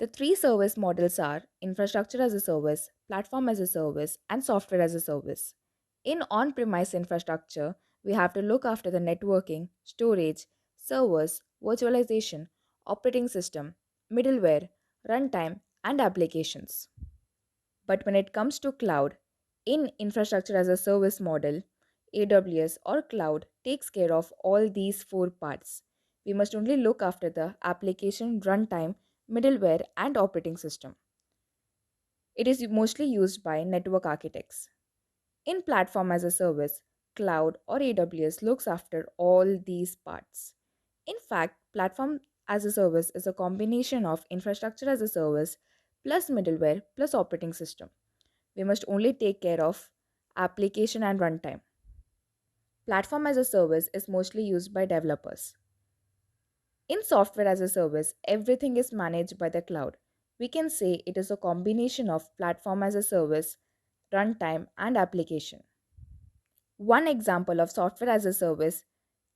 The three service models are infrastructure as a service, platform as a service, and software as a service. In on premise infrastructure, we have to look after the networking, storage, servers, virtualization, operating system, middleware, runtime, and applications. But when it comes to cloud, in infrastructure as a service model, AWS or cloud takes care of all these four parts. We must only look after the application runtime, middleware, and operating system. It is mostly used by network architects. In platform as a service, cloud or AWS looks after all these parts. In fact, platform as a service is a combination of infrastructure as a service plus middleware plus operating system. We must only take care of application and runtime. Platform as a service is mostly used by developers. In software as a service, everything is managed by the cloud. We can say it is a combination of platform as a service, runtime, and application. One example of software as a service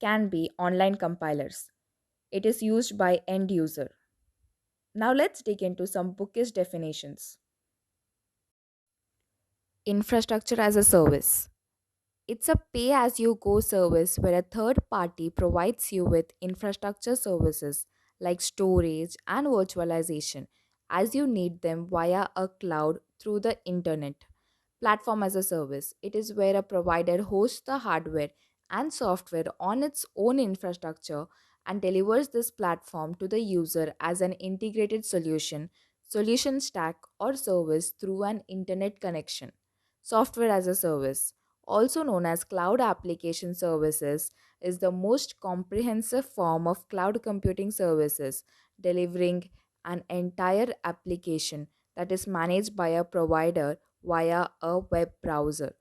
can be online compilers. It is used by end user. Now let's dig into some bookish definitions. Infrastructure as a service. It's a pay as you go service where a third party provides you with infrastructure services like storage and virtualization as you need them via a cloud through the internet. Platform as a service. It is where a provider hosts the hardware and software on its own infrastructure and delivers this platform to the user as an integrated solution stack, or service through an internet connection. Software as a service, also known as cloud application services, is the most comprehensive form of cloud computing services, delivering an entire application that is managed by a provider via a web browser.